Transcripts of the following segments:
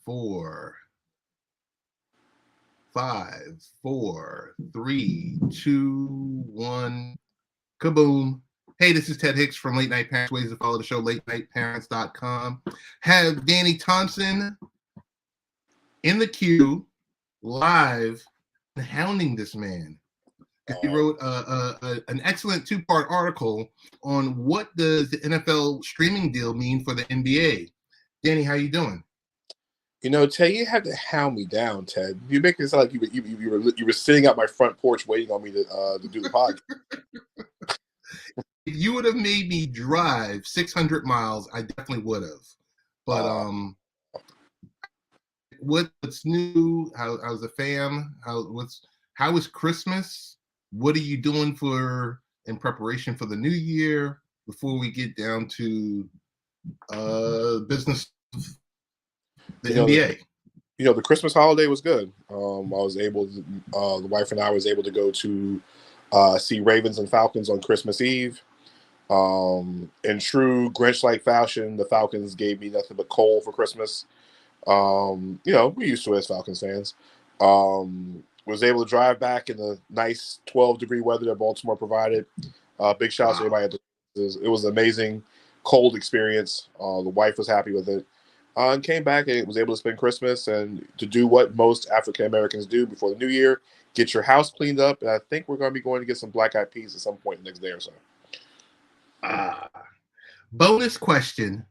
Four, five, four, three, two, one. Kaboom. Hey, this is Ted Hicks from Late Night Parents. Ways to follow the show, latenightparents.com. Have Danny Thompson in the queue, live, hounding this man. He wrote an excellent two-part article on what does the NFL streaming deal mean for the NBA. Danny, how you doing? You know, Ted, you have to hound me down, Ted. You make it sound like you were sitting out my front porch waiting on me to do the podcast. If you would have made me drive 600 miles, I definitely would have. But what's new? How's the fam? How was Christmas? What are you doing in preparation for the new year? Before we get down to business, the NBA. The Christmas holiday was good. I was able to, the wife and I was able to go to see Ravens and Falcons on Christmas Eve. In true Grinch-like fashion, the Falcons gave me nothing but coal for Christmas. We're used to it as Falcons fans. Was able to drive back in the nice 12-degree weather that Baltimore provided. Big shout out to everybody. It was an amazing cold experience. The wife was happy with it. And came back and was able to spend Christmas and to do what most African Americans do before the new year, get your house cleaned up. And I think we're going to be going to get some black eyed peas at some point the next day or so. Bonus question.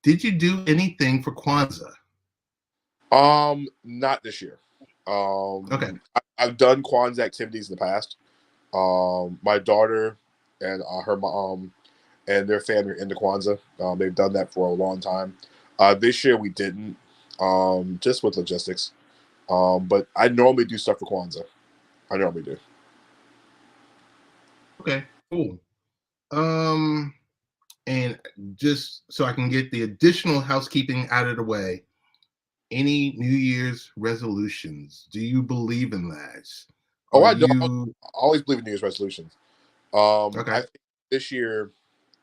Did you do anything for Kwanzaa? Not this year. Okay. I've done Kwanzaa activities in the past. My daughter and her mom and their family are into Kwanzaa. They've done that for a long time. This year we didn't, just with logistics. But I normally do stuff for Kwanzaa. I normally do. Okay, cool. And just so I can get the additional housekeeping out of the way, any New Year's resolutions? Do you believe in that? I always believe in New Year's resolutions. Okay. I think this year,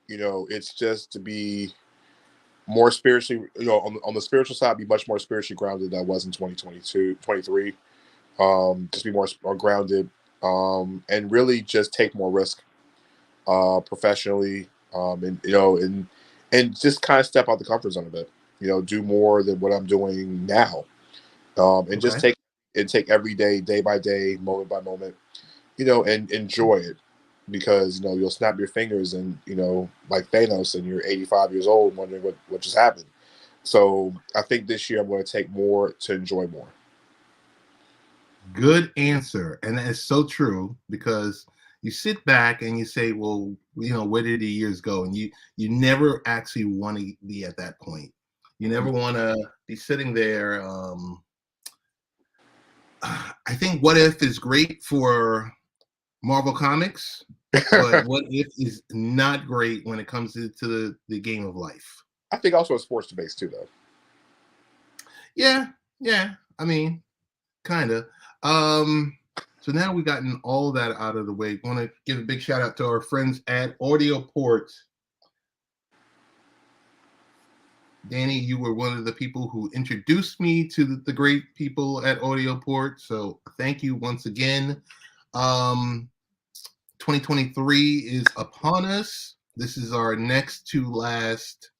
it's just to be more spiritually, on the spiritual side, be much more spiritually grounded than I was in 2022, 23. Just be more grounded, and really just take more risk, professionally, and just kind of step out the comfort zone a bit. Do more than what I'm doing now, and just take every day by day, moment by moment, and enjoy it. Because you'll snap your fingers and like Thanos, and you're 85 years old wondering what just happened. So I think this year I'm going to take more to enjoy more. Good answer, and that's so true, because you sit back and you say, well, where did the years go? And you never actually want to be at that point. You never want to be sitting there. I think What If is great for Marvel Comics. But What If is not great when it comes to the game of life. I think also a sports debate too, though. Yeah. I mean, kind of. So now we've gotten all that out of the way. I want to give a big shout out to our friends at Audioport. Danny, you were one of the people who introduced me to the great people at Audioport. So thank you once again. 2023 is upon us. This is our next to last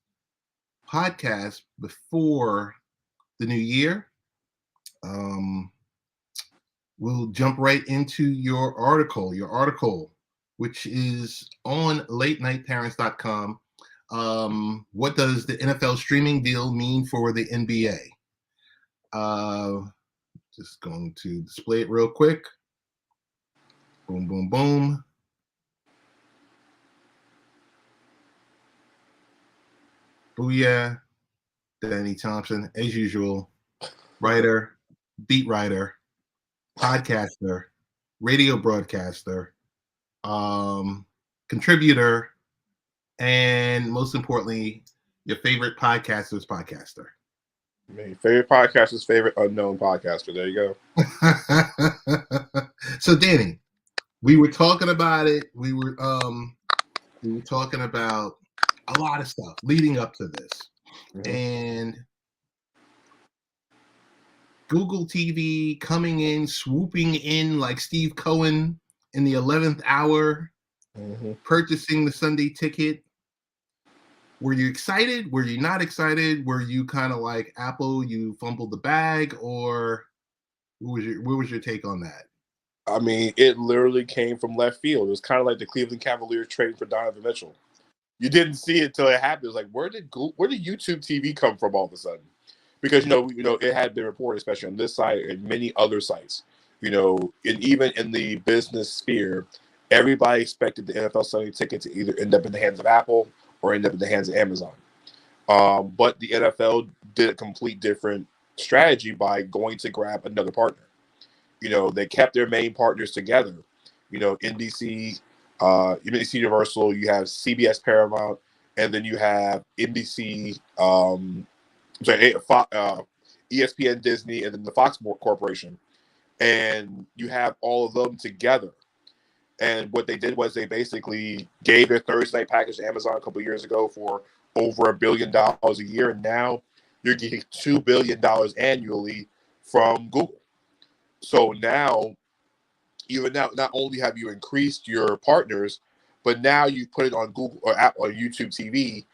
podcast before the new year. We'll jump right into your article, which is on latenightparents.com. What does the NFL streaming deal mean for the NBA? Just going to display it real quick. Boom, boom, boom. Booyah. Danny Thompson, as usual, writer, beat writer, podcaster, radio broadcaster, contributor, and most importantly, your favorite podcaster's podcaster. My favorite podcaster's favorite unknown podcaster. There you go. So, Danny, we were talking about it. We were talking about a lot of stuff leading up to this. Mm-hmm. And Google TV coming in, swooping in like Steve Cohen in the 11th hour, purchasing the Sunday ticket. Were you excited? Were you not excited? Were you kind of like Apple, you fumbled the bag, or what was your take on that? I mean, it literally came from left field. It was kind of like the Cleveland Cavaliers trading for Donovan Mitchell. You didn't see it till it happened. It was like, where did YouTube TV come from all of a sudden? Because it had been reported, especially on this site and many other sites. And even in the business sphere, everybody expected the NFL Sunday ticket to either end up in the hands of Apple or end up in the hands of Amazon. But the NFL did a complete different strategy by going to grab another partner. They kept their main partners together. NBC, NBC Universal, you have CBS Paramount, and then you have NBC, ESPN Disney, and then the Fox Corporation. And you have all of them together. And what they did was they basically gave their Thursday night package to Amazon a couple of years ago for over $1 billion a year. And now you're getting $2 billion annually from Google. So now, not only have you increased your partners, but now you put it on Google or Apple or YouTube TV,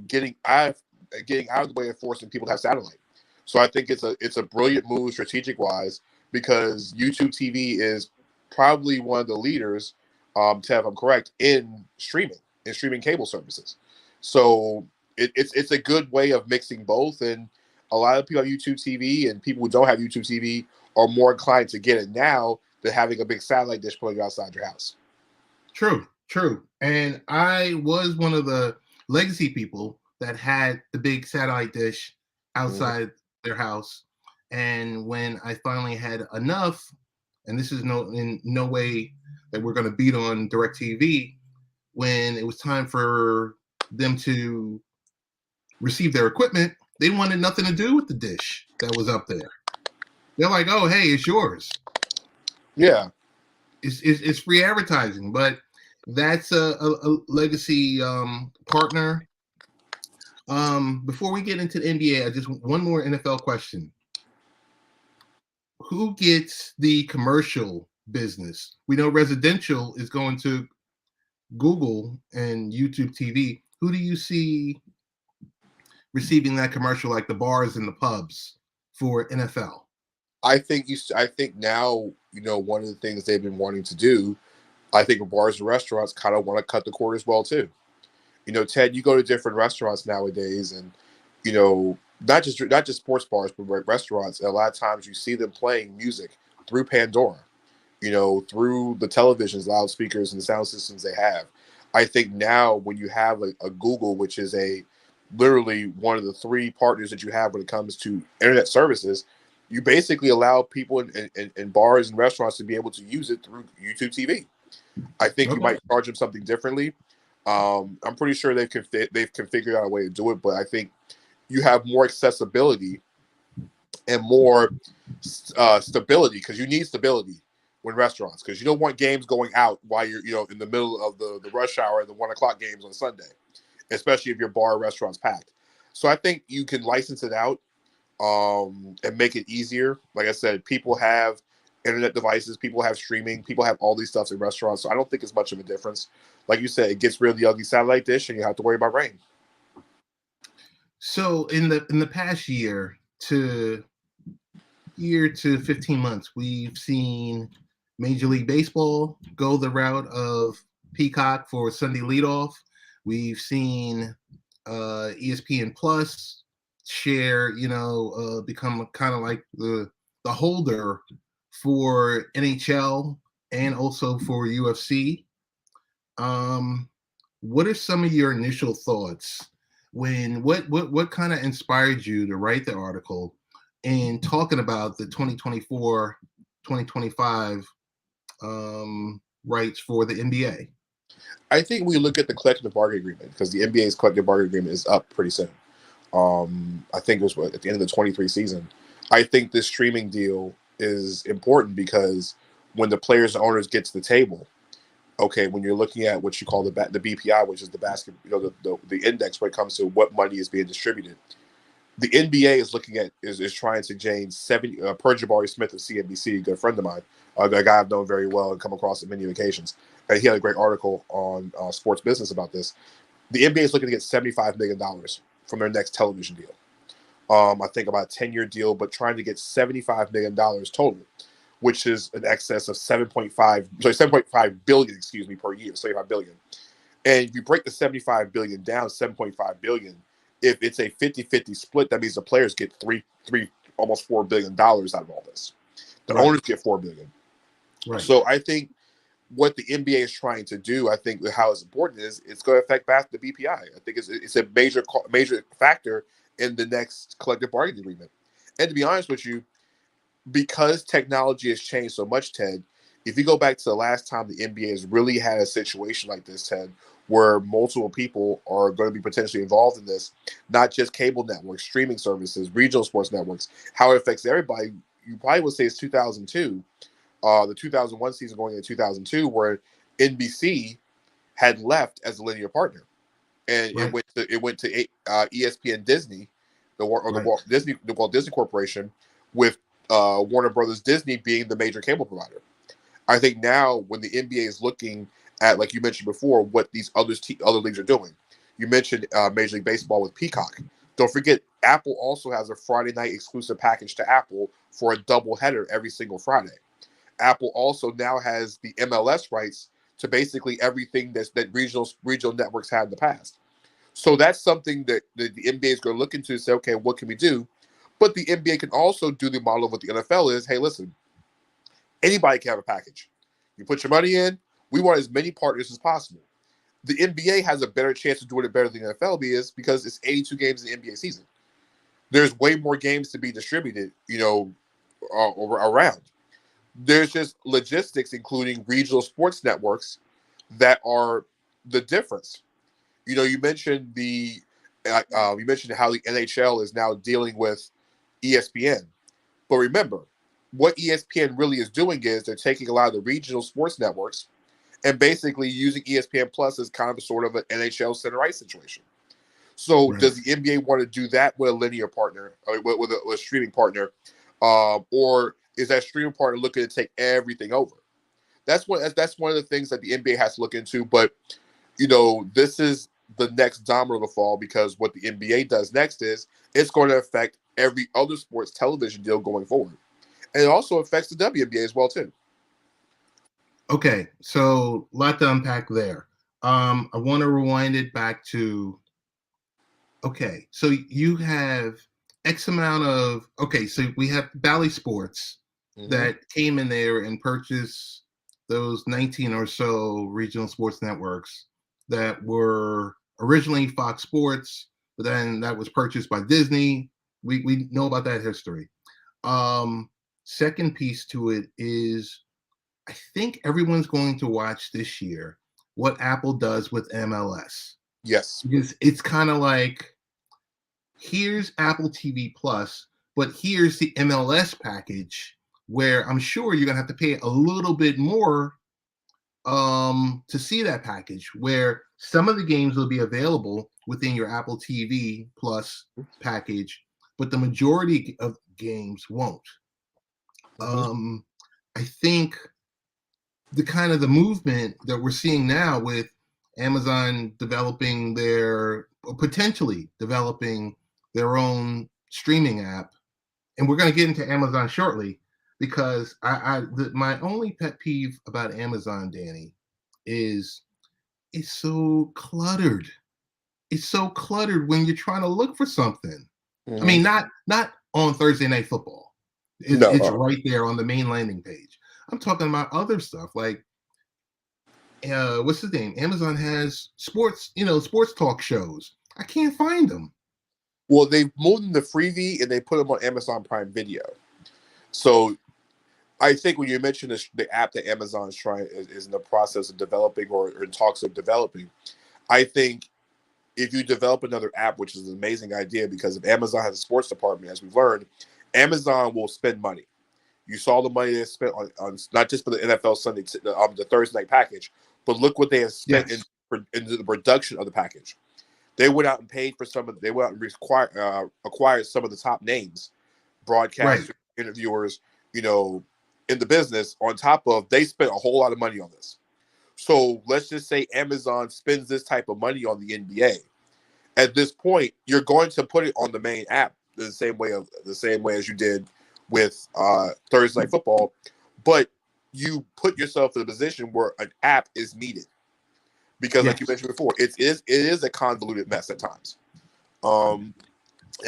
getting out of the way of forcing people to have satellite. So I think it's a brilliant move strategic wise, because YouTube TV is probably one of the leaders, Tev, if I'm correct, in streaming cable services. So it's a good way of mixing both, and a lot of people have YouTube TV, and people who don't have YouTube TV are more inclined to get it now than having a big satellite dish putting outside your house. True. And I was one of the legacy people that had the big satellite dish outside their house. And when I finally had enough, and this is in no way that we're going to beat on DirecTV, when it was time for them to receive their equipment, they wanted nothing to do with the dish that was up there. They're like, "Oh, hey, it's yours." Yeah, it's free advertising, but that's a legacy partner. Before we get into the NBA, I just one more NFL question: who gets the commercial business? We know residential is going to Google and YouTube TV. Who do you see receiving that commercial, like the bars and the pubs for NFL? I think now, one of the things they've been wanting to do, I think bars and restaurants kind of want to cut the cord as well too. Ted, you go to different restaurants nowadays, and not just sports bars, but restaurants. And a lot of times you see them playing music through Pandora, through the televisions, loudspeakers, and the sound systems they have. I think now when you have a Google, which is literally one of the three partners that you have when it comes to internet services, you basically allow people in bars and restaurants to be able to use it through YouTube TV. I think you might charge them something differently. I'm pretty sure they've configured out a way to do it, but I think you have more accessibility and more stability, because you need stability when restaurants, because you don't want games going out while you're in the middle of the rush hour, the 1 o'clock games on Sunday, especially if your bar or restaurant's packed. So I think you can license it out and make it easier. Like I said, people have internet devices, people have streaming, people have all these stuff in restaurants. So I don't think it's much of a difference. Like you said, it gets rid of the ugly satellite dish, and you have to worry about rain. So in the past year to 15 months, we've seen Major League Baseball go the route of Peacock for Sunday leadoff. We've seen ESPN Plus share, become kind of like the holder for NHL and also for UFC. What are some of your initial thoughts when what kind of inspired you to write the article and talking about the 2024-2025 rights for the NBA? I think we look at the collective bargaining agreement, because the NBA's collective bargaining agreement is up pretty soon. I think it was at the end of the 23 season. I think this streaming deal is important because when the players and owners get to the table, okay, when you're looking at what you call the BPI, which is the basket, the index when it comes to what money is being distributed, The NBA is looking at is trying to gain 70 per Jabari Smith of CNBC, a good friend of mine, a guy I've known very well and come across on many occasions. And he had a great article on Sports Business about this. The NBA is looking to get $75 million from their next television deal. I think about a 10-year deal, but trying to get $75 million total, which is an excess of 7.5 billion, per year, 75 billion. And if you break the 75 billion down, 7.5 billion, if it's a 50-50 split, that means the players get three almost $4 billion out of all this. The owners get $4 billion. Right. So I think what the NBA is trying to do, I think how it's important is it's going to affect back the BPI. I think it's a major factor in the next collective bargaining agreement. And to be honest with you, because technology has changed so much, Ted, if you go back to the last time the NBA has really had a situation like this, Ted, where multiple people are going to be potentially involved in this, not just cable networks, streaming services, regional sports networks, how it affects everybody, you probably would say it's 2002, the 2001 season going into 2002, where NBC had left as a linear partner, and it went to ESPN Disney, the Walt Disney Corporation, with Warner Brothers Disney being the major cable provider. I think now when the NBA is looking at, like you mentioned before, what these other leagues are doing. You mentioned Major League Baseball with Peacock. Don't forget, Apple also has a Friday night exclusive package to Apple for a doubleheader every single Friday. Apple also now has the MLS rights to basically everything that regional networks had in the past. So that's something that the NBA is going to look into and say, okay, what can we do? But the NBA can also do the model of what the NFL is. Hey, listen, anybody can have a package. You put your money in. We want as many partners as possible. The NBA has a better chance of doing it better than the NFL is because it's 82 games in the NBA season. There's way more games to be distributed, around. There's just logistics, including regional sports networks, that are the difference. You mentioned you mentioned how the NHL is now dealing with ESPN, but remember, what ESPN really is doing is they're taking a lot of the regional sports networks and basically using ESPN Plus as kind of a sort of an NHL center ice situation. So does the NBA want to do that with a linear partner, or with a streaming partner, or is that streaming partner looking to take everything over? That's one of the things that the NBA has to look into. But this is the next domino to fall, because what the NBA does next is it's going to affect every other sports television deal going forward, and it also affects the WNBA as well too. Okay, so a lot to unpack there. I want to rewind it back to, okay, so you have X amount of, okay, so we have Bally Sports that came in there and purchased those 19 or so regional sports networks that were originally Fox Sports, but then that was purchased by Disney. We know about that history. Second piece to it is, I think everyone's going to watch this year what Apple does with MLS. Yes. Because it's kind of like, here's Apple TV Plus, but here's the MLS package, where I'm sure you're going to have to pay a little bit more to see that package, where some of the games will be available within your Apple TV Plus package, but the majority of games won't. I think the kind of the movement that we're seeing now with Amazon potentially developing their own streaming app, and we're going to get into Amazon shortly, because my only pet peeve about Amazon, Danny, is it's so cluttered. It's so cluttered when you're trying to look for something. I mean, not on Thursday Night Football. It's right there on the main landing page. I'm talking about other stuff like, what's his name? Amazon has sports talk shows. I can't find them. Well, they've moved them to Freevee and they put them on Amazon Prime Video. So I think when you mention the app that Amazon is in the process of developing or in talks of developing, I think if you develop another app, which is an amazing idea, because if Amazon has a sports department, as we've learned, Amazon will spend money. You saw the money they spent on not just for the NFL Sunday, the Thursday night package, but look what they have spent into the production of the package. They went out and paid for some of. They went out and acquired some of the top names, Right. broadcasters, interviewers, in the business. On top of, they spent a whole lot of money on this. So let's just say Amazon spends this type of money on the NBA. At this point, you're going to put it on the main app the same way as you did with Thursday Night Football, but you put yourself in a position where an app is needed because, like you Yes. mentioned before, it is a convoluted mess at times. And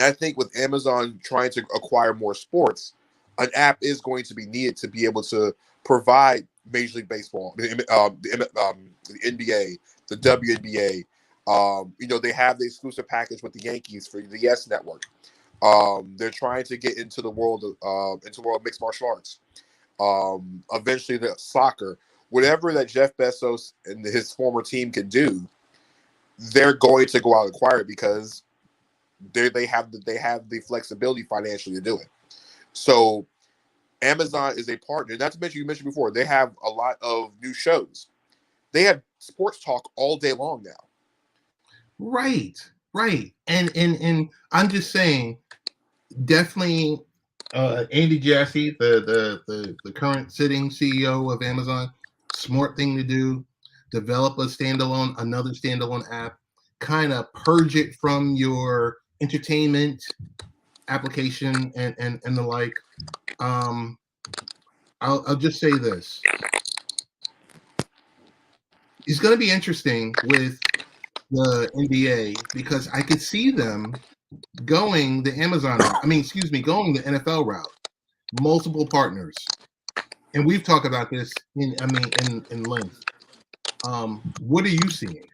I think with Amazon trying to acquire more sports, an app is going to be needed to be able to provide Major League Baseball, the NBA, the WNBA. They have the exclusive package with the Yankees for the Yes Network. They're trying to get into the world of mixed martial arts. Eventually, the soccer, whatever that Jeff Bezos and his former team can do, they're going to go out and acquire it because they have the flexibility financially to do it. So Amazon is a partner. Not to mention, you mentioned before, they have a lot of new shows. They have sports talk all day long now. Right. And I'm just saying, definitely Andy Jassy, the current sitting CEO of Amazon, smart thing to do. Develop another standalone app, kind of purge it from your entertainment application and the like. I'll just say this. It's going to be interesting with the NBA because I could see them going the Amazon route. Going the NFL route. Multiple partners, and we've talked about this in length. What are you seeing?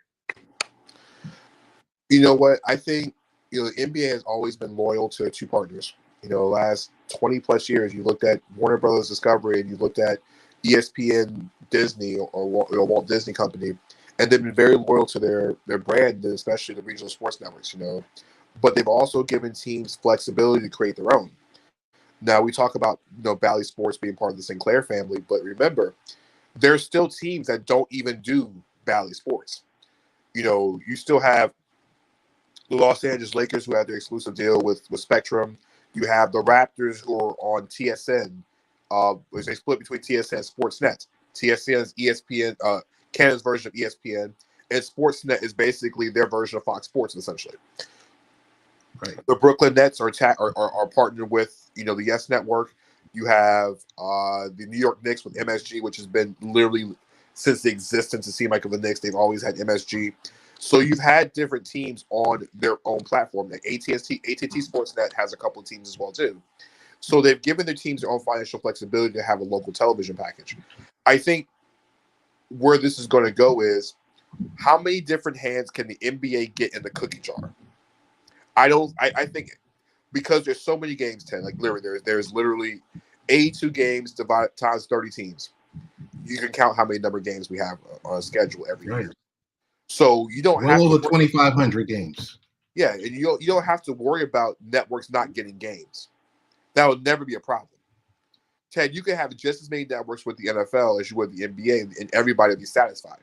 You know what? I think the NBA has always been loyal to two partners. Last 20 plus years, you looked at Warner Brothers Discovery and you looked at ESPN, Disney, or Walt Disney Company, and they've been very loyal to their brand, especially the regional sports networks. But they've also given teams flexibility to create their own. Now we talk about Bally Sports being part of the Sinclair family, but remember, there's still teams that don't even do Bally Sports. You still have the Los Angeles Lakers, who have their exclusive deal with Spectrum. You have the Raptors, who are on TSN, which they split between TSN and Sportsnet. TSN is ESPN, Canada's version of ESPN, and Sportsnet is basically their version of Fox Sports, essentially. Right. The Brooklyn Nets are partnered with the Yes Network. You have the New York Knicks with MSG, which has been literally since the existence, it seemed like, of the Knicks. They've always had MSG. So you've had different teams on their own platform. Like AT&T Sportsnet has a couple of teams as well too. So they've given their teams their own financial flexibility to have a local television package. I think where this is going to go is, how many different hands can the NBA get in the cookie jar? I think because there's so many games, Ted, like literally there's literally 82 games divided times 30 teams. You can count how many number of games we have on a schedule every year. So you don't have over to 2,500 games. Yeah, and you don't have to worry about networks not getting games. That would never be a problem. Ted, you can have just as many networks with the NFL as you would the NBA, and everybody will be satisfied.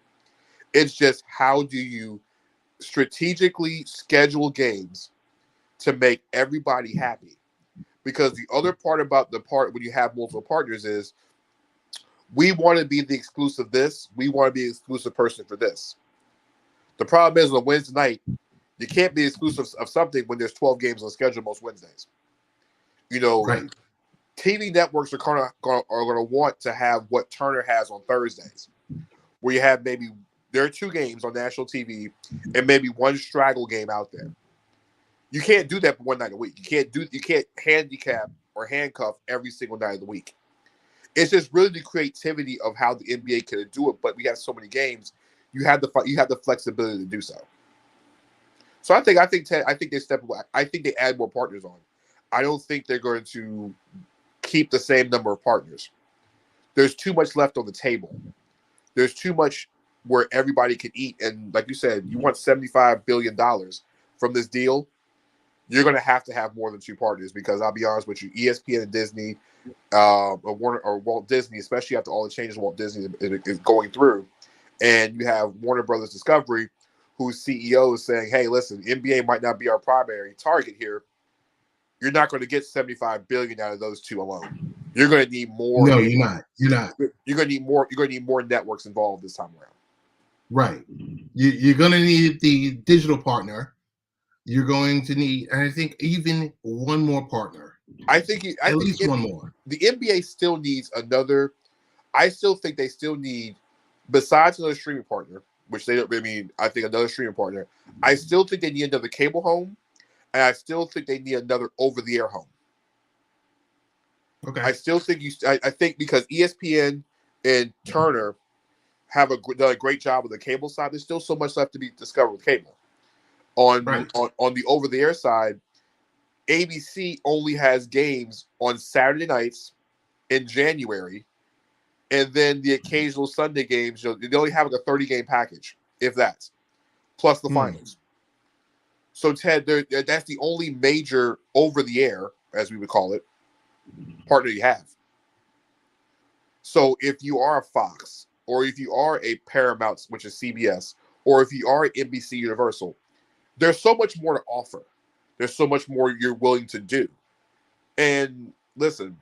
It's just, how do you strategically schedule games to make everybody happy? Because the other part about the part when you have multiple partners is, we want to be the exclusive this, we want to be the exclusive person for this. The problem is, on Wednesday night, you can't be exclusive of something when there's 12 games on schedule most Wednesdays. Right. TV networks are going to want to have what Turner has on Thursdays, where you have there are 2 games on national TV and maybe one straggle game out there. You can't do that for one night a week. You can't handicap or handcuff every single night of the week. It's just really the creativity of how the NBA can do it, but we have so many games, you have the flexibility to do so. So I think they step away. I think they add more partners on. I don't think they're going to keep the same number of partners. There's too much left on the table. There's too much where everybody can eat. And like you said, you want $75 billion from this deal, you're going to have more than 2 partners, because I'll be honest with you, ESPN and Disney, or Walt Disney, especially after all the changes Walt Disney is going through, and you have Warner Brothers Discovery, whose CEO is saying, "Hey, listen, NBA might not be our primary target here. You're not going to get 75 billion out of those two alone. You're going to need more. No, you're not. You're not. You're going to need more. You're going to need more networks involved this time around. Right. You're going to need the digital partner. You're going to need, and I think even one more partner. I think at least one more. The NBA still needs another. I still think they still need, besides another streaming partner, which they don't. I mean, I think another streaming partner. I still think they need another cable home, and I still think they need another over-the-air home. Okay. I still think I think because ESPN and Turner have done a great job with the cable side. There's still so much left to be discovered with cable. On the over-the-air side, ABC only has games on Saturday nights in January, and then the occasional Sunday games. They only have like a 30-game package, if that, plus the finals. So Ted, that's the only major over-the-air, as we would call it, partner you have. So if you are a Fox, or if you are a Paramount, which is CBS, or if you are NBC Universal, there's so much more to offer. There's so much more you're willing to do. And listen,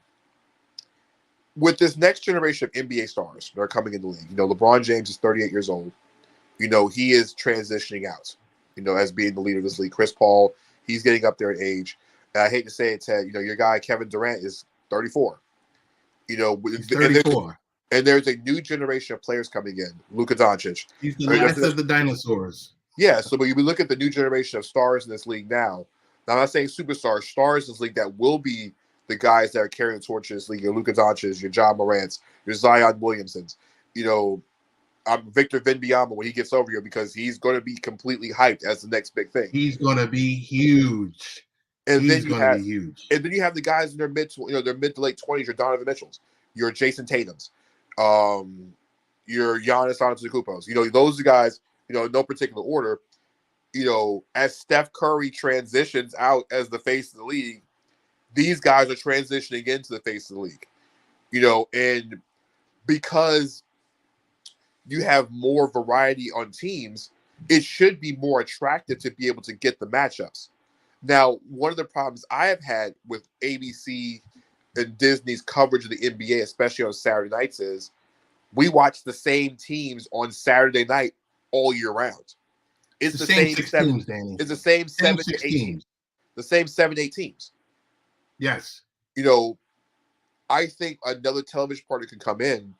with this next generation of NBA stars that are coming in the league, LeBron James is 38 years old. He is transitioning out, as being the leader of this league. Chris Paul, he's getting up there in age. And I hate to say it, Ted, your guy Kevin Durant is 34. He's 34. And there's a new generation of players coming in. Luka Doncic. He's the last of the dinosaurs. Yeah, so when we look at the new generation of stars in this league now, I'm not saying superstars, stars in this league that will be the guys that are carrying the torch in this league. Your Luka Doncic, your John Morants, your Zion Williamsons. Victor Wembanyama when he gets over here, because he's going to be completely hyped as the next big thing. He's going to be huge. And then you have the guys in their mid to late 20s. Your Donovan Mitchells, your Jason Tatums, your Giannis Antetokounmpos. Those guys. In no particular order. As Steph Curry transitions out as the face of the league, these guys are transitioning into the face of the league. And because you have more variety on teams, it should be more attractive to be able to get the matchups. Now, one of the problems I have had with ABC and Disney's coverage of the NBA, especially on Saturday nights, is we watch the same teams on Saturday night all year round. It's the same 6 seven teams, Danny. It's the same 7 to 8 teams. The same 7 to 8 teams. Yes. I think another television partner can come in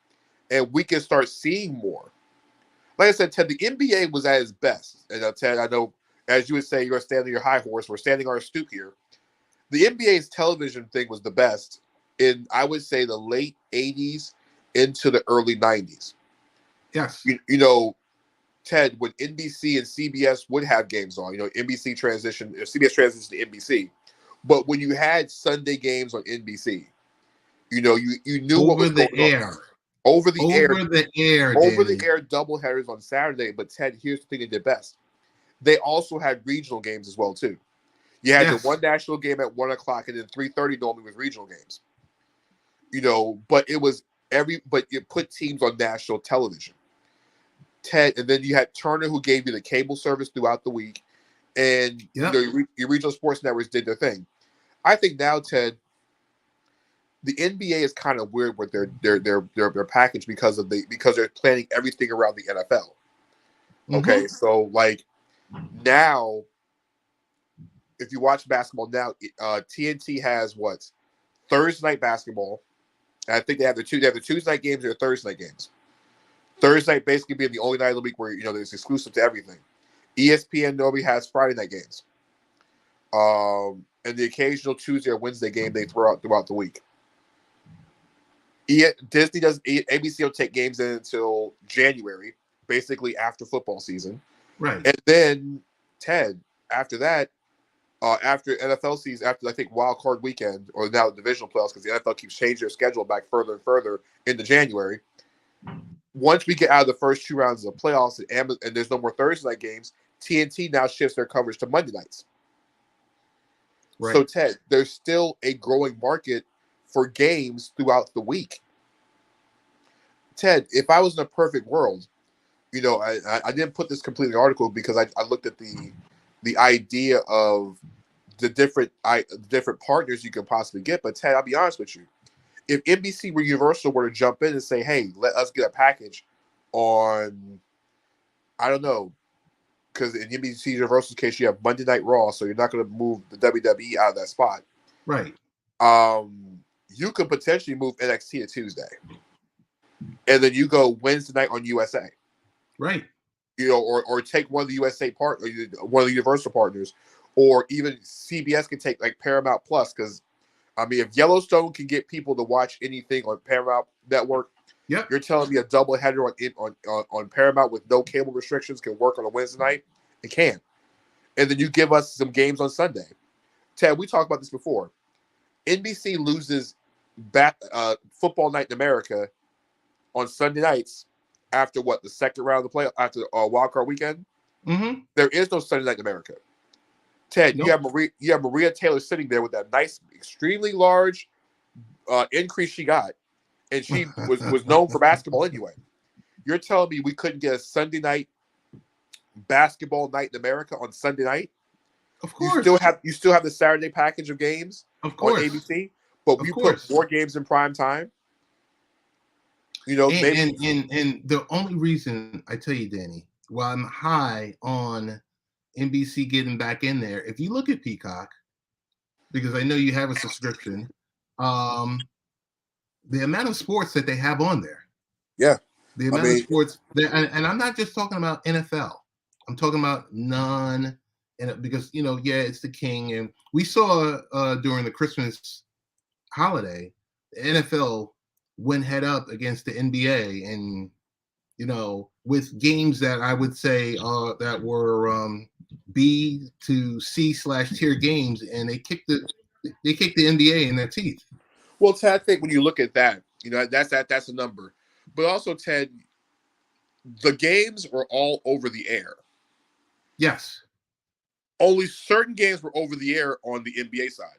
and we can start seeing more. Like I said, Ted, the NBA was at its best. And Ted, I know, as you would say, you're standing your high horse. We're standing on our stoop here. The NBA's television thing was the best in, I would say, the late 80s into the early 90s. Yes. Ted, when NBC and CBS would have games on, CBS transitioned to NBC. But when you had Sunday games on NBC, you knew what was going on. Over the air doubleheaders on Saturday. But Ted, here's the thing they did best. They also had regional games as well too. You had the one national game at 1:00, and then 3:30 normally was regional games. But it put teams on national television. Ted, and then you had Turner, who gave you the cable service throughout the week, and your regional sports networks did their thing. I think now, Ted, the NBA is kind of weird with their package because they're planning everything around the NFL. Okay, so like now, if you watch basketball now, TNT has Thursday night basketball. And I think they have the Tuesday night games or the Thursday night games. Thursday night basically being the only night of the week where it's exclusive to everything. ESPN normally has Friday night games, and the occasional Tuesday or Wednesday game they throw out throughout the week. Disney does. ABC don't take games in until January, basically after football season. Right. And then Ted, after that, after NFL season, after I think wild card weekend or now the divisional playoffs, because the NFL keeps changing their schedule back further and further into January. Once we get out of the first 2 rounds of the playoffs and there's no more Thursday night games, TNT now shifts their coverage to Monday nights. Right. So, Ted, there's still a growing market for games throughout the week. Ted, if I was in a perfect world, I didn't put this completely in the article because I looked at the idea of the different partners you can possibly get. But Ted, I'll be honest with you, if NBC or Universal were to jump in and say, "Hey, let us get a package on," I don't know, because in NBC Universal's case, you have Monday Night Raw, so you're not going to move the WWE out of that spot. Right. You could potentially move NXT to Tuesday, and then you go Wednesday night on USA. Right. Or take one of the USA one of the Universal partners, or even CBS can take like Paramount Plus, because if Yellowstone can get people to watch anything on Paramount Network, yep, you're telling me a double header on Paramount with no cable restrictions can work on a Wednesday night? It can. And then you give us some games on Sunday. Ted, we talked about this before. NBC loses Football Night in America on Sunday nights after the second round of the playoff, after wild card weekend. Mm-hmm. There is no Sunday night in America. Ted, nope. you have Maria Taylor sitting there with that nice, extremely large increase she got, and she was known for basketball anyway. You're telling me we couldn't get a Sunday night basketball night in America on Sunday night? Of course. You still have the Saturday package of games on ABC, but we put more games in prime time. And the only reason I tell you, Danny, while I'm high on NBC getting back in there, if you look at Peacock, because I know you have a subscription, the amount of sports that they have on there. Yeah. The amount of sports, and I'm not just talking about NFL. I'm talking about because it's the king, and we saw during the Christmas holiday, the NFL went head up against the NBA, and with games that I would say that were B to C / tier games, and they kicked the NBA in their teeth. Well, Ted, I think when you look at that, that's a number. But also, Ted, the games were all over the air. Yes. Only certain games were over the air on the NBA side.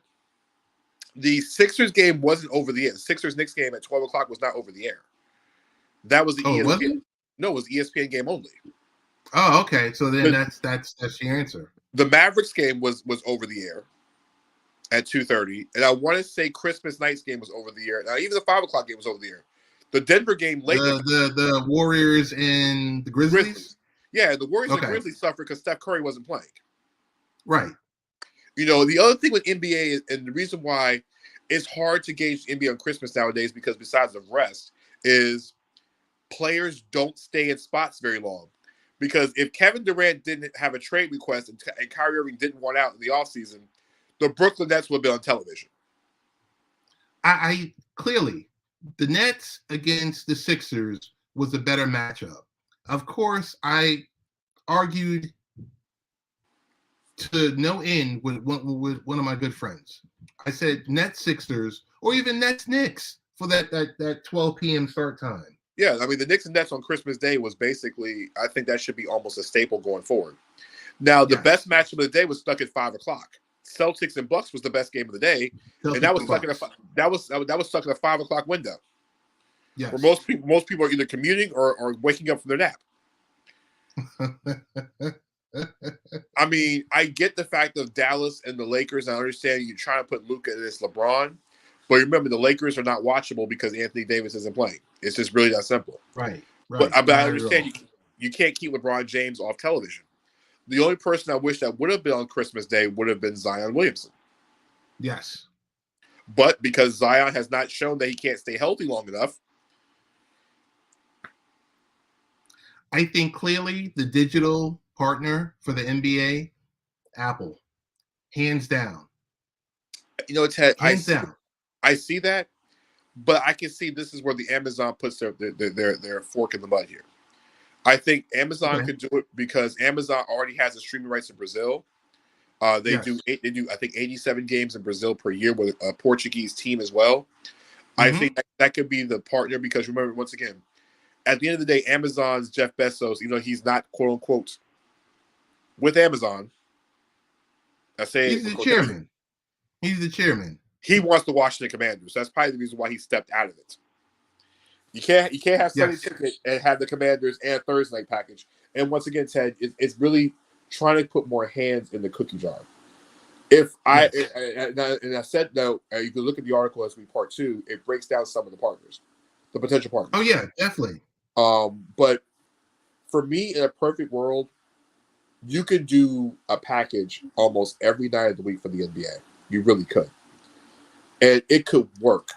The Sixers game wasn't over the air. The Sixers-Knicks game at 12 o'clock was not over the air. That was the ESPN. Wasn't? No, it was ESPN game only. Oh, okay. So then that's the answer. The Mavericks game was over the air at 2:30, and I want to say Christmas night's game was over the air. Now, even the 5 o'clock game was over the air. The Denver game late. The Warriors and the Grizzlies. Yeah, the Warriors and Grizzlies suffered because Steph Curry wasn't playing. Right. The other thing with NBA is, and the reason why it's hard to gauge NBA on Christmas nowadays, because besides the rest, is players don't stay in spots very long. Because if Kevin Durant didn't have a trade request and Kyrie Irving didn't want out in the offseason, the Brooklyn Nets would be on television. I clearly, the Nets against the Sixers was a better matchup. Of course, I argued to no end with one of my good friends. I said Nets Sixers or even Nets Knicks for that 12 p.m. start time. Yeah, the Knicks and Nets on Christmas Day was basically, I think that should be almost a staple going forward. Now, the best matchup of the day was stuck at 5 o'clock. Celtics and Bucks was the best game of the day, and that was stuck in stuck in a 5 o'clock window. Yes. Where most people are either commuting or waking up from their nap. I get the fact of Dallas and the Lakers. I understand you're trying to put Luka against LeBron, but remember the Lakers are not watchable because Anthony Davis isn't playing. It's just really that simple. Right. But I understand you can't keep LeBron James off television. The only person I wish that would have been on Christmas Day would have been Zion Williamson. Yes. But because Zion has not shown that he can't stay healthy long enough, I think clearly the digital partner for the NBA, Apple, hands down. Ted, hands down. I see that, but I can see this is where the Amazon puts their fork in the mud here. I think Amazon could do it because Amazon already has the streaming rights in Brazil. They do I think 87 games in Brazil per year with a Portuguese team as well. Mm-hmm. I think that could be the partner because remember, once again, at the end of the day, Amazon's Jeff Bezos, he's not quote unquote with Amazon. I say he's the chairman. He's the chairman. He wants the Washington Commanders. That's probably the reason why he stepped out of it. You can't have Sunday Yes. Ticket and have the Commanders and Thursday night package. And once again, Ted, it's really trying to put more hands in the cookie jar. If I and I said no, you can look at the article as we part 2. It breaks down some of the partners, the potential partners. Oh yeah, definitely. But for me, in a perfect world, you could do a package almost every night of the week for the NBA. You really could, and it could work.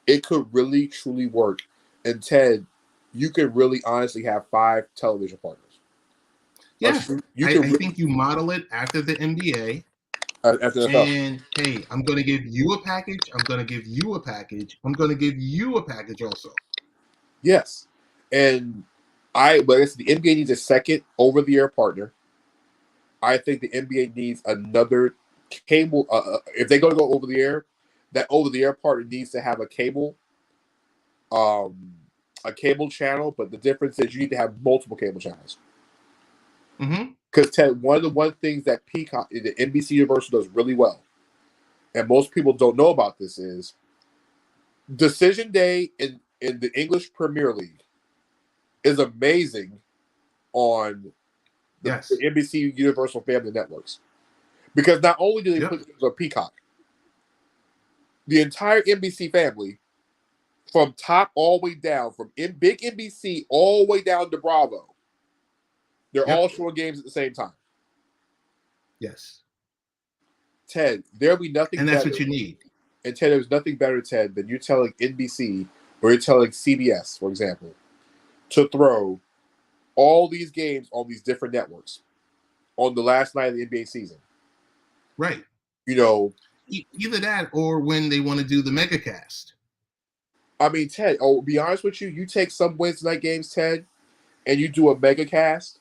It could really, truly work. And Ted, you could really honestly have 5 television partners. Yeah, You I could really, think you model it after the NBA. after the NFL. And hey, I'm going to give you a package. I'm going to give you a package. I'm going to give you a package also. Yes, and but it's the NBA needs a second over-the-air partner. I think the NBA needs another cable. If they're going to go over the air, that over-the-air partner needs to have a cable channel. But the difference is you need to have multiple cable channels. Because Ted, one of the things that Peacock, the NBC Universal does really well, and most people don't know about this, is Decision Day in the English Premier League is amazing on the NBC Universal Family Networks. Because not only do they put games on Peacock, the entire NBC family, from top all the way down, from big NBC all the way down to Bravo, they're all showing games at the same time. Yes. Ted, there'll be nothing and that's better. What you need. And Ted, there's nothing better, Ted, than you telling NBC or you're telling CBS, for example, to throw all these games on these different networks on the last night of the NBA season. Right. You know, either that or when they want to do the mega cast. I mean, Ted, be honest with you, you take some Wednesday night games, Ted, and you do a mega cast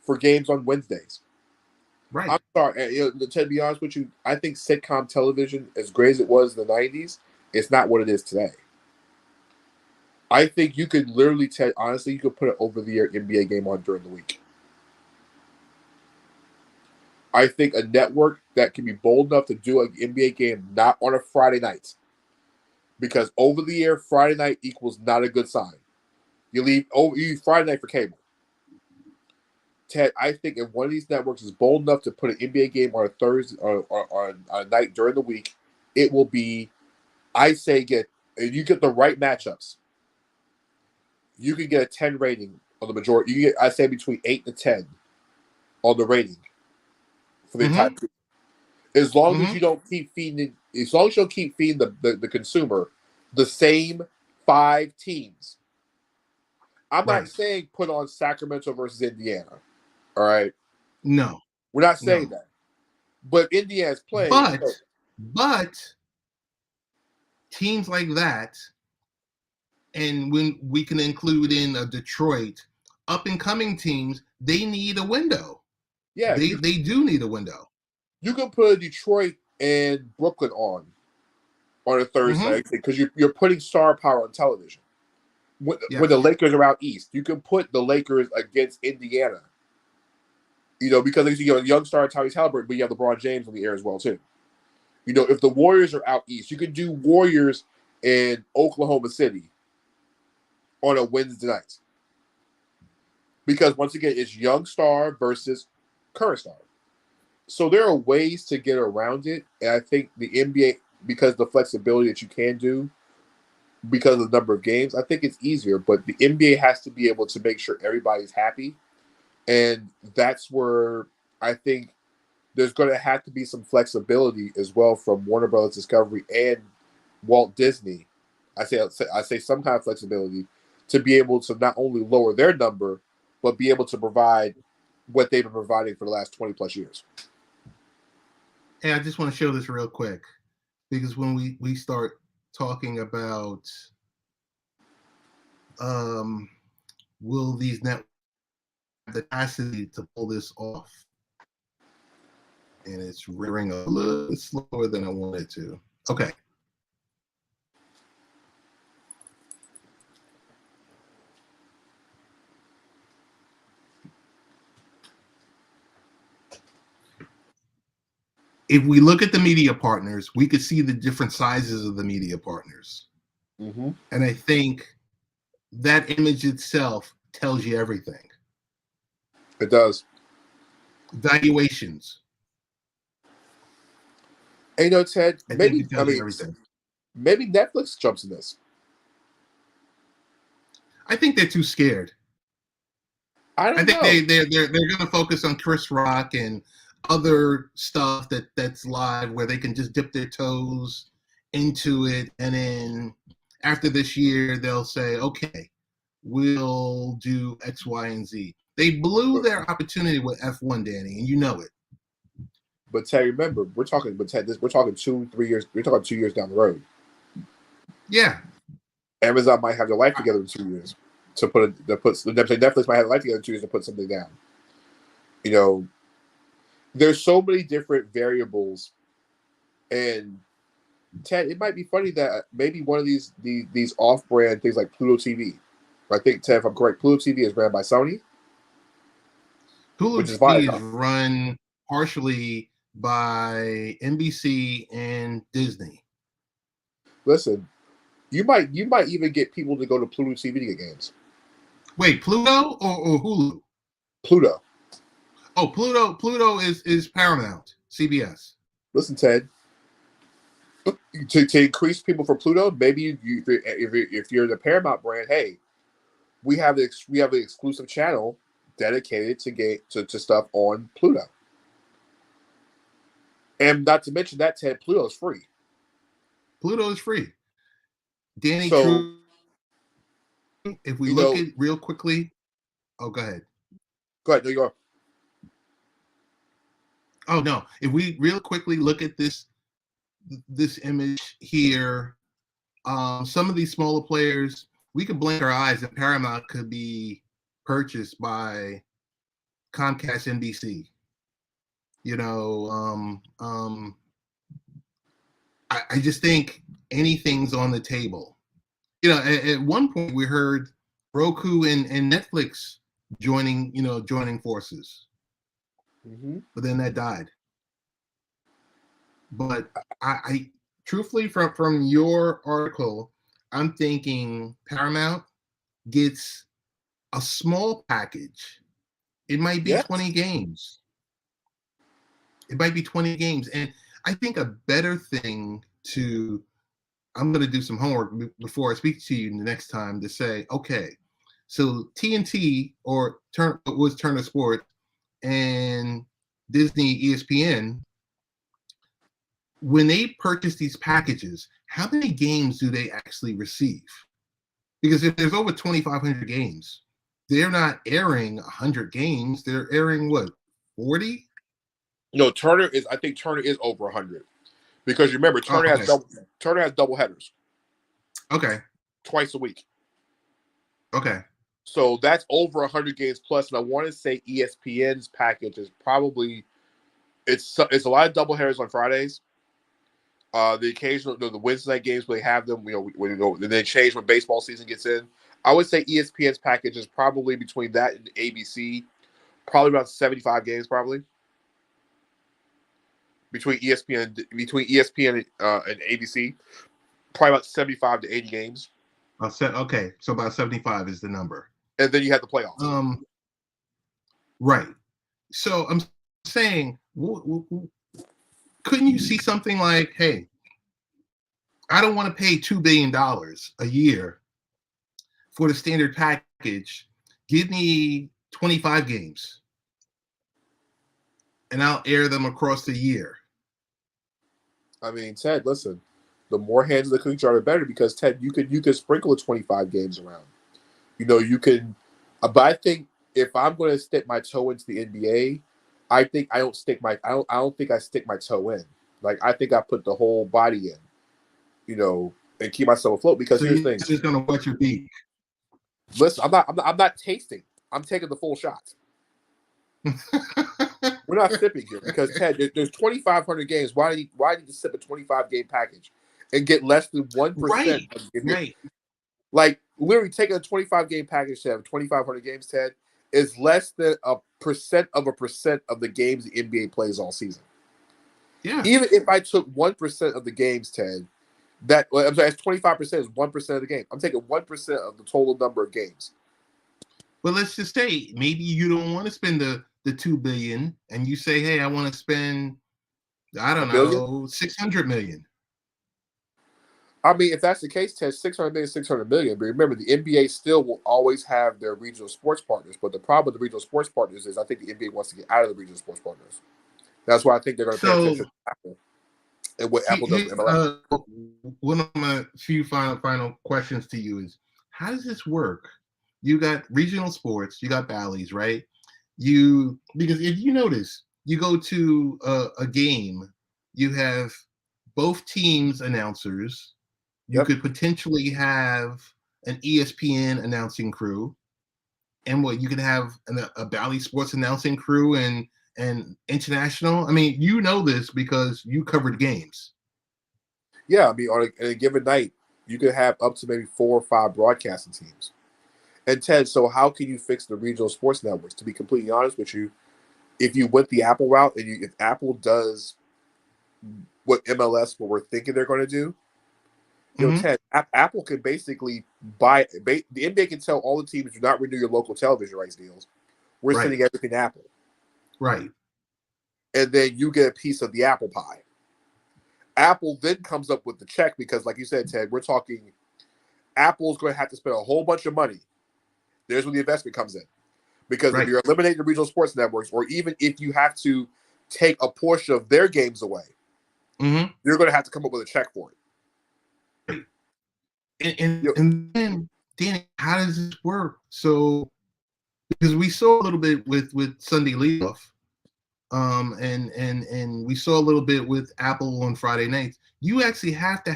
for games on Wednesdays. Right. I'm sorry, Ted, to be honest with you, I think sitcom television, as great as it was in the 90s, it's not what it is today. I think you could literally, Ted, honestly, you could put an over-the-air NBA game on during the week. I think a network that can be bold enough to do an NBA game not on a Friday night, because over-the-air Friday night equals not a good sign. You leave Friday night for cable. Ted, I think if one of these networks is bold enough to put an NBA game on a Thursday or on a night during the week, it will be, I say, you get the right matchups. You can get a 10 rating on the majority. You get, I say, between 8 to 10 on the rating for the entire season. As long as you don't keep feeding, as long as you don't keep feeding the consumer the same 5 teams. I'm not saying put on Sacramento versus Indiana. All right. No. We're not saying that. But Indiana's playing. But teams like that, and when we can include in Detroit, up and coming teams, they need a window. Yeah. They do need a window. You can put Detroit and Brooklyn on a Thursday night because you're putting star power on television. When the Lakers are out east, you can put the Lakers against Indiana. You know, because you have a young star Tyrese Halliburton, but you have LeBron James on the air as well too. You know, if the Warriors are out east, you can do Warriors in Oklahoma City on a Wednesday night. Because once again, it's young star versus current star. So there are ways to get around it, and I think the NBA, because of the flexibility that you can do, because of the number of games, I think it's easier. But the NBA has to be able to make sure everybody's happy. And that's where I think there's going to have to be some flexibility as well from Warner Brothers Discovery and Walt Disney. I say some kind of flexibility to be able to not only lower their number, but be able to provide what they've been providing for the last 20 plus years. Hey, I just want to show this real quick, because when we start talking about will these networks have the capacity to pull this off? And it's rearing a little bit slower than I wanted to. Okay. If we look at the media partners, we could see the different sizes of the media partners. Mm-hmm. And I think that image itself tells you everything. It does. Valuations. And Ted, I think maybe it tells you everything. maybe Netflix jumps in this. I think they're too scared. I I don't think know. they're going to focus on Chris Rock and other stuff that's live where they can just dip their toes into it, and then after this year they'll say, okay, we'll do X, Y, and Z. They blew their opportunity with F1, Danny, and you know it. But Ted, remember, we're talking 2-3 years. We're talking 2 years down the road. Yeah. Amazon might have their life together in 2 years Netflix might have their life together in 2 years to put something down. There's so many different variables, and Ted, it might be funny that maybe one of these off-brand things like Pluto TV. I think, Ted, if I'm correct, Pluto TV is ran by Sony, which is Hulu TV is Viacom. run partially by NBC and Disney. Listen, you might even get people to go to Pluto TV to get games. Wait, Pluto or Hulu? Pluto. Oh, Pluto is Paramount, CBS. Listen, Ted, to increase people for Pluto, maybe if you're the Paramount brand, hey, we have an exclusive channel dedicated to stuff on Pluto. And not to mention that, Ted, Pluto is free. Pluto is free. Danny, So, True. If we look at real quickly, go ahead. Go ahead. No, you are. Oh no! If we real quickly look at this image here, some of these smaller players, we could blink our eyes and Paramount could be purchased by Comcast, NBC. I just think anything's on the table. At one point we heard Roku and Netflix joining forces, but then that died. But I truthfully, from your article, I'm thinking Paramount gets a small package. It might be 20 games. It might be 20 games. And I think a better thing I'm going to do some homework before I speak to you the next time to say, okay, so TNT was Turner Sport and Disney ESPN, when they purchase these packages, how many games do they actually receive? Because if there's over 2,500 games, they're not airing 100 games. They're airing what, 40? No, I think Turner is over 100. Because remember, Turner has double headers. Okay. Twice a week. Okay. So that's over 100 games plus, and I want to say ESPN's package is probably it's a lot of double headers on Fridays. The occasional the Wednesday night games where they have them, when they change when baseball season gets in. I would say ESPN's package is probably between that and ABC, probably about 75 games, probably between ESPN and ABC, probably about 75 to 80 games. Okay, so about 75 is the number. And then you have the playoffs. Right. So I'm saying, couldn't you see something like, hey, I don't want to pay $2 billion a year for the standard package. Give me 25 games and I'll air them across the year. I mean, Ted, listen, the more hands in the cookie jar, the better, because Ted, you could sprinkle the 25 games around. You can, but I think if I'm going to stick my toe into the NBA, I don't think I stick my toe in. Like, I think I put the whole body in, and keep myself afloat. Because here's the thing: just going to wet your beak. Listen, I'm not tasting. I'm taking the full shot. We're not sipping here because, Ted, there's 2,500 games. Why do you need to sip a 25 game package and get less than 1%? Right. Like, literally taking a 25 game package to have 2,500 games, Ted, is less than a percent of the games the NBA plays all season. Yeah. Even if I took 1% of the games, Ted, I'm sorry, it's 25% is 1% of the game. I'm taking 1% of the total number of games. But let's just say maybe you don't want to spend the 2 billion, and you say, hey, I want to spend, I don't know, 600 million. I mean, if that's the case, Ted, 600 million, 600 million. But remember, the NBA still will always have their regional sports partners. But the problem with the regional sports partners is I think the NBA wants to get out of the regional sports partners. That's why I think they're going to pay attention to Apple and what Apple does with MLS. One of my few final questions to you is, how does this work? You got regional sports, you got Bally's, right? Because if you notice, you go to a game, you have both teams announcers. You could potentially have an ESPN announcing crew, and you could have a Bally Sports announcing crew and international. I mean, you know this because you covered games. Yeah, I mean, on a given night, you could have up to maybe 4 or 5 broadcasting teams. And Ted, so how can you fix the regional sports networks? To be completely honest with you, if you went the Apple route and if Apple does what we're thinking they're going to do, Ted, Apple could basically buy the NBA can tell all the teams do not renew your local television rights deals. We're sending everything to Apple. Right. And then you get a piece of the apple pie. Apple then comes up with the check because, like you said, Ted, we're talking Apple's going to have to spend a whole bunch of money. There's where the investment comes in. Because if you're eliminating the regional sports networks, or even if you have to take a portion of their games away, you're going to have to come up with a check for it. And then, Danny, how does this work? So, because we saw a little bit with Sunday Leadoff, and we saw a little bit with Apple on Friday nights. You actually have to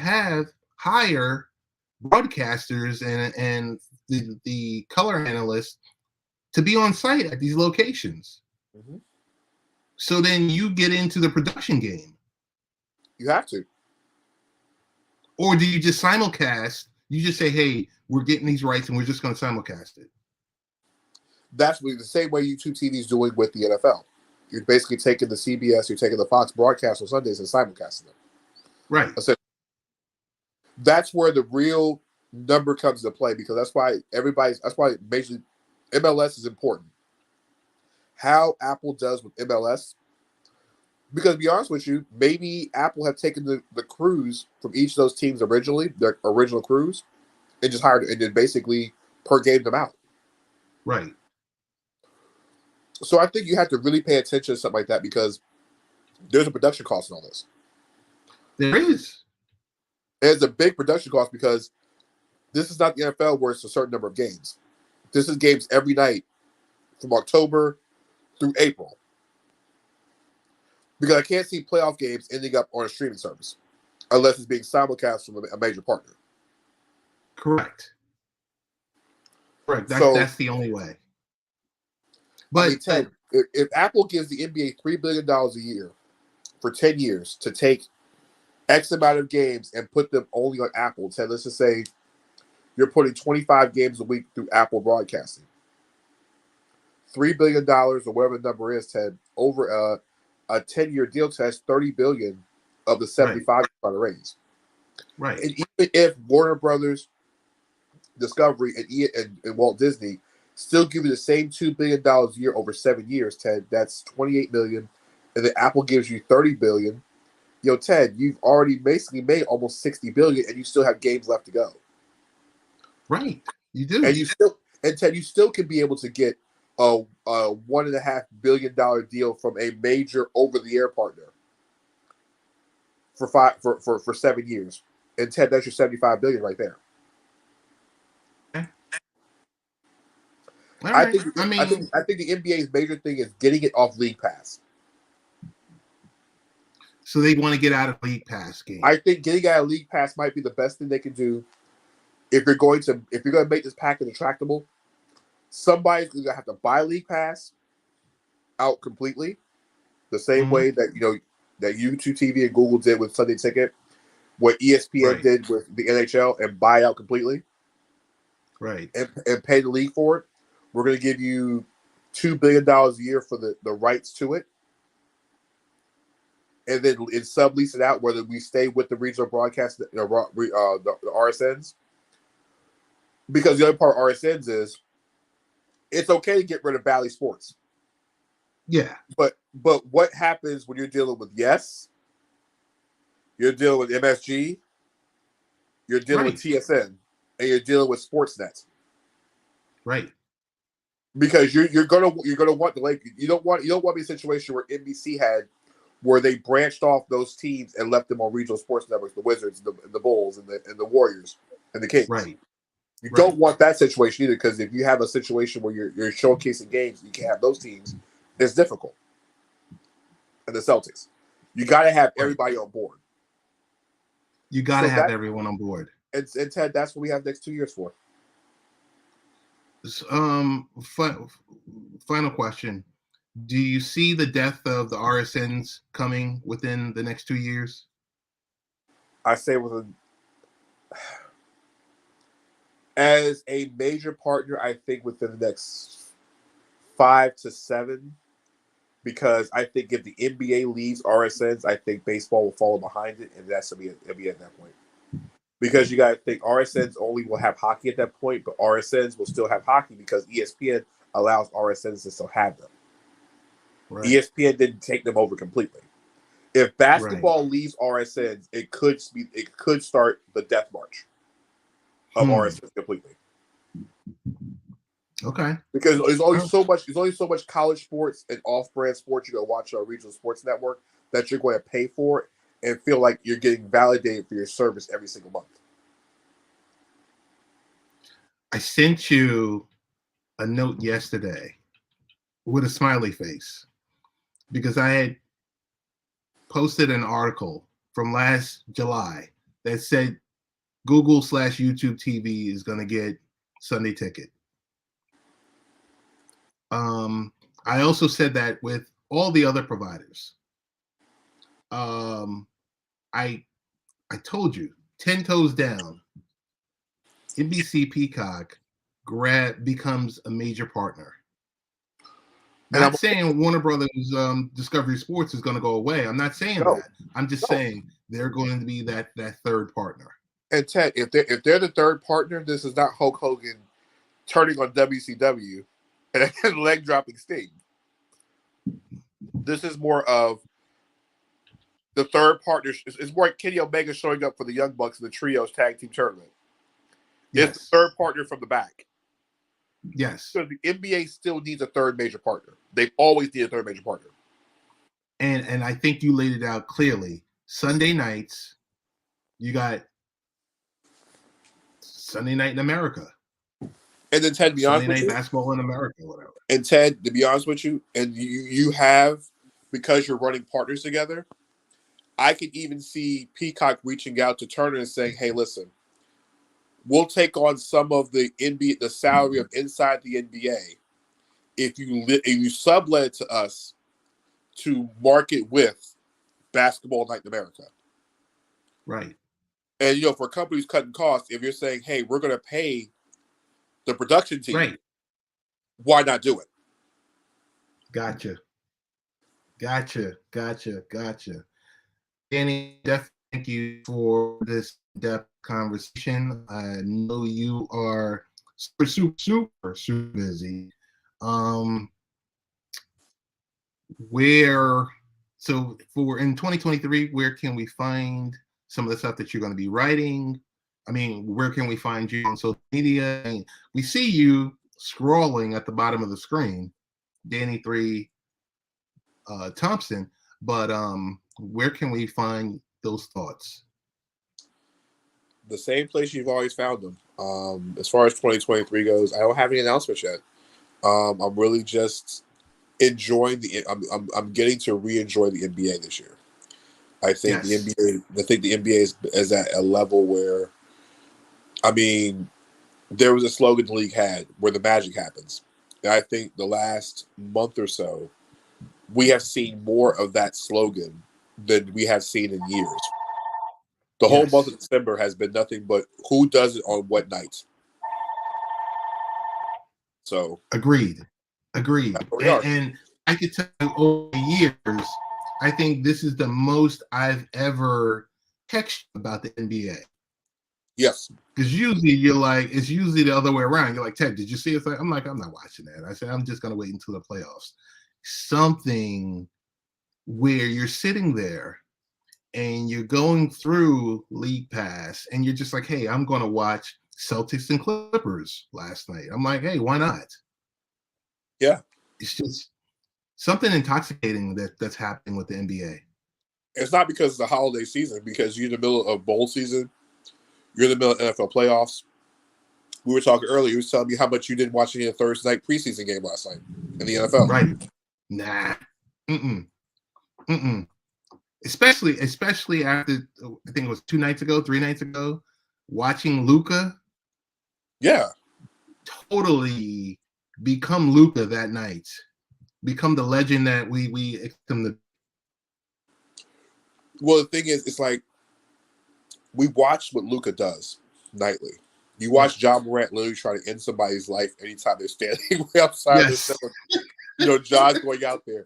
hire broadcasters and the color analysts to be on site at these locations. So then you get into the production game. You have to. Or do you just simulcast? You just say, hey, we're getting these rights and we're just going to simulcast it. That's the same way YouTube TV is doing with the NFL. You're basically taking the CBS, you're taking the Fox broadcast on Sundays and simulcasting them. Right. That's where the real number comes into play, because that's why basically MLS is important. How Apple does with MLS, because to be honest with you, maybe Apple have taken the crews from each of those teams originally, their original crews, and just hired and then basically per game them out. Right. So I think you have to really pay attention to something like that, because there's a production cost in all this. There is. There's a big production cost, because this is not the NFL where it's a certain number of games. This is games every night from October through April. Because I can't see playoff games ending up on a streaming service unless it's being simulcast from a major partner. Correct. That's the only way. But I mean, Ted, if Apple gives the NBA $3 billion a year for 10 years to take X amount of games and put them only on Apple, Ted, let's just say you're putting 25 games a week through Apple Broadcasting. $3 billion or whatever the number is, Ted, over a 10-year deal, Ted, that's $30 billion of the 75 trying to raise. Right. And even if Warner Brothers, Discovery, and Walt Disney still give you the same $2 billion a year over 7 years, Ted, that's $28 billion. And then Apple gives you $30 billion. Ted, you've already basically made almost $60 billion, and you still have games left to go. Right, you do. And Ted, you still can be able to get a $1.5 billion deal from a major over-the-air partner for 7 years. And Ted, that's your $75 billion right there. I think the NBA's major thing is getting it off League Pass. So they want to get out of League Pass game. I think getting out of League Pass might be the best thing they can do. If you're going to make this package attractable, somebody's going to have to buy League Pass out completely, the same way that that YouTube TV and Google did with Sunday Ticket, what ESPN did with the NHL, and buy out completely, right, and pay the league for it. We're going to give you $2 billion a year for the rights to it. and then sublease it out, whether we stay with the regional broadcast, the RSNs. Because the other part of RSNs is it's okay to get rid of Valley Sports. Yeah. But what happens when you're dealing with Yes, you're dealing with MSG, you're dealing with TSN, and you're dealing with Sportsnet. Right. Because you're gonna want the Lakers. You don't want to be a situation where NBC had where they branched off those teams and left them on regional sports networks, the Wizards, the Bulls, and the Warriors, and the Kings. Right. You don't want that situation either, because if you have a situation where you're showcasing games, you can't have those teams. It's difficult. And the Celtics, you got to have everybody on board. You got to have everyone on board. And Ted, that's what we have next 2 years for. Final question: do you see the death of the RSNs coming within the next 2 years? I say as a major partner, I think within the next 5 to 7, because I think if the NBA leaves RSNs, I think baseball will follow behind it, and it'll be at that point. Because you got to think RSNs only will have hockey at that point, but RSNs will still have hockey because ESPN allows RSNs to still have them. Right. ESPN didn't take them over completely. If basketball leaves RSNs, it could start the death march of RSNs completely. Okay. Because there's only so much college sports and off-brand sports you go watch on a regional sports network that you're going to pay for it and feel like you're getting validated for your service every single month. I sent you a note yesterday with a smiley face because I had posted an article from last July that said Google/YouTube TV is going to get Sunday Ticket. I also said that with all the other providers. I told you, 10 toes down, NBC Peacock becomes a major partner. Not saying Warner Brothers Discovery Sports is going to go away. I'm not saying that. I'm just saying they're going to be that third partner. And Ted, if they're the third partner, this is not Hulk Hogan turning on WCW and leg dropping Sting. This is more of the third partner. It's more like Kenny Omega showing up for the Young Bucks in the Trios Tag Team Tournament. Yes. It's the third partner from the back. Yes. So the NBA still needs a third major partner. They've always needed a third major partner. And I think you laid it out clearly. Sunday nights, you got Sunday Night in America. And then Ted, to be honest with you, Sunday Night Basketball in America, whatever. And Ted, to be honest with you, and you have, because you're running partners together, I could even see Peacock reaching out to Turner and saying, "Hey, listen, we'll take on some of the NBA, the salary of inside the NBA, if you sublet it to us to market with Basketball Night in America." Right. And for companies cutting costs, if you're saying, "Hey, we're going to pay the production team," right, why not do it? Gotcha. Danny, definitely thank you for this depth conversation. I know you are super busy. For in 2023, where can we find some of the stuff that you're going to be writing? I mean, where can we find you on social media? And we see you scrolling at the bottom of the screen, Danny 3 Thompson, but where can we find those thoughts? The same place you've always found them. As far as 2023 goes, I don't have any announcements yet. I'm really just enjoying I'm getting to re-enjoy the NBA this year. I think the NBA is at a level where, I mean, there was a slogan the league had where the magic happens. And I think the last month or so, we have seen more of that slogan than we have seen in years. The whole month of December has been nothing but who does it on what night. So agreed. And I could tell you over the years, I think this is the most I've ever texted about the NBA. Yes. Because usually you're like, it's usually the other way around. You're like, Ted, did you see it? I'm like, I'm not watching that. I said, I'm just going to wait until the playoffs. Something where you're sitting there and you're going through League Pass and you're just like, hey, I'm going to watch Celtics and Clippers last night. I'm like, hey, why not? Yeah. It's just something intoxicating that's happening with the NBA. It's not because it's the holiday season, because you're in the middle of bowl season. You're in the middle of NFL playoffs. We were talking earlier. You was telling me how much you didn't watch any of the Thursday night preseason game last night in the NFL. Right. Nah. Especially after, I think it was 3 nights ago, watching Luka. Yeah. Totally become Luka that night. Become the legend that we expect him to. Well, the thing is, it's like we watch what Luka does nightly. You watch John Morant literally try to end somebody's life anytime they're standing way outside of the center. John's going out there.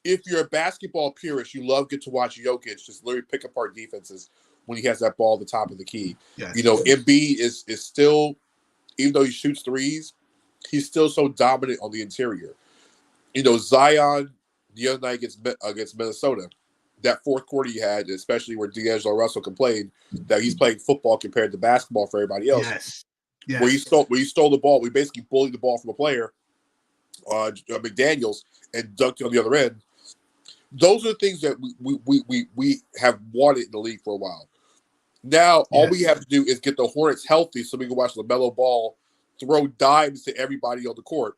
If you're a basketball purist, you get to watch Jokic just literally pick apart defenses when he has that ball at the top of the key. Yes. Embiid is still, even though he shoots threes, he's still so dominant on the interior. Zion the other night against Minnesota, that fourth quarter he had, especially where D'Angelo Russell complained that he's playing football compared to basketball for everybody else. Yes. Where he stole the ball. We basically bullied the ball from a player, McDaniels, and dunked it on the other end. Those are the things that we have wanted in the league for a while. Now, all we have to do is get the Hornets healthy so we can watch LaMelo Ball throw dimes to everybody on the court.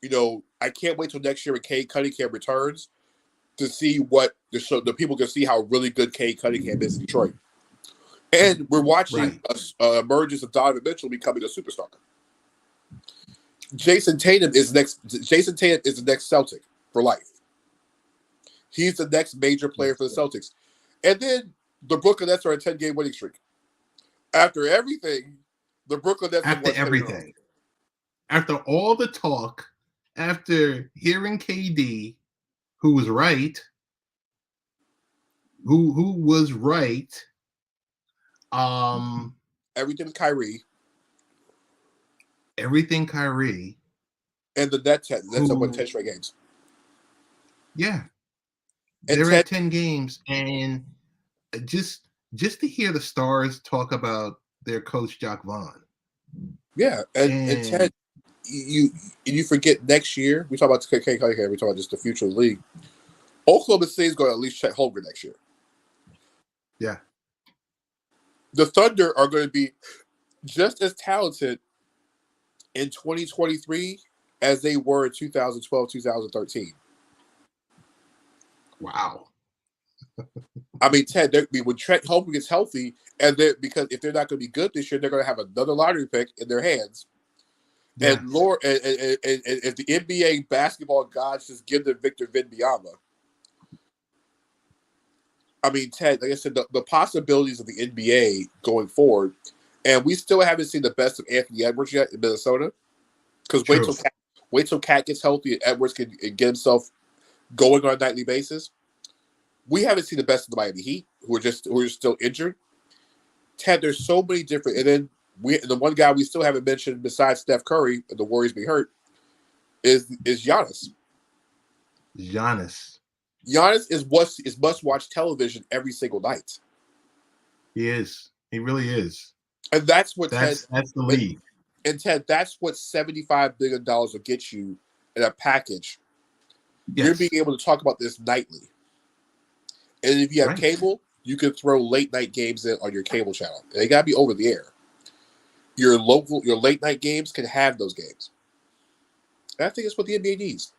I can't wait till next year when Cade Cunningham returns to see what the people can see how really good Cade Cunningham is in Detroit. And we're watching emergence of Donovan Mitchell becoming a superstar. Jason Tatum is the next Celtic for life. He's the next major player for the Celtics. And then the Brooklyn Nets are a 10-game winning streak. After everything, the Brooklyn Nets after everything. After all the talk, after hearing KD, who was right, who was right. Everything Kyrie. Everything Kyrie. And the Nets have won 10 straight games. Yeah. They're at 10 games, and just to hear the Stars talk about their coach Jacques Vaughn. Yeah, and Ted, you forget next year. We talk about KK. We talk about just the future of the league. Oklahoma City is going to at least check Holmgren next year. Yeah. The Thunder are going to be just as talented in 2023 as they were in 2012, 2013. Wow. I mean, Ted, when Trent Holmgren gets healthy, because if they're not going to be good this year, they're going to have another lottery pick in their hands. Yeah. And Lord, and if the NBA basketball gods just give them Victor Wembanyama, I mean, Ted, like I said, the possibilities of the NBA going forward, and we still haven't seen the best of Anthony Edwards yet in Minnesota. Because wait till Cat gets healthy and Edwards can get himself going on a nightly basis. We haven't seen the best of the Miami Heat, who are still injured. Ted, there's so many different, and then the one guy we still haven't mentioned besides Steph Curry and the Warriors being hurt is Giannis. Giannis is must-watch television every single night. He is. He really is. And that's that's the league. And Ted, that's what $75 billion will get you in a package. Yes. You're being able to talk about this nightly. And if you have cable, you can throw late night games in on your cable channel. They gotta be over the air. Your late night games can have those games. And I think it's what the NBA needs.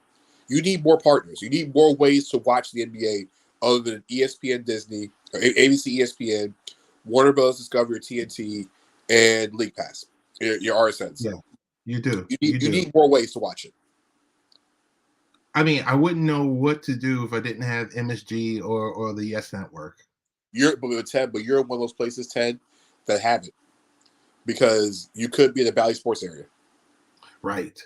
You need more partners. You need more ways to watch the NBA other than ESPN, Disney, or ABC, ESPN, Warner Bros. Discovery, or TNT, and League Pass. Your RSNs. Yeah, you do. You need more ways to watch it. I mean, I wouldn't know what to do if I didn't have MSG or the Yes Network. You're one of those places, Ted, that have it. Because you could be in the Valley Sports area. Right.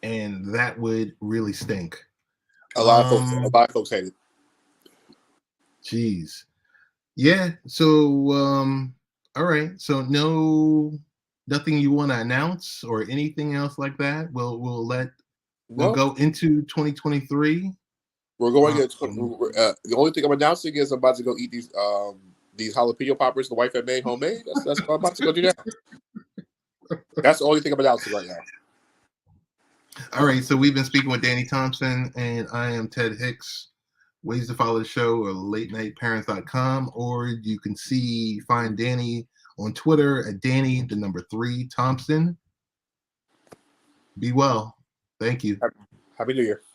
And that would really stink. A lot of folks hate it. Jeez. Yeah. So, all right. So nothing you want to announce or anything else like that. We'll go into 2023. We're going to the only thing I'm announcing is I'm about to go eat these jalapeno poppers the wife had made homemade. That's I'm about to go do that. That's the only thing I'm announcing right now. All right, so we've been speaking with Danny Thompson, and I am Ted Hicks. Ways to follow the show are latenightparents.com, or you can find Danny on Twitter at Danny3 Thompson. Be well. Thank you. Happy New Year.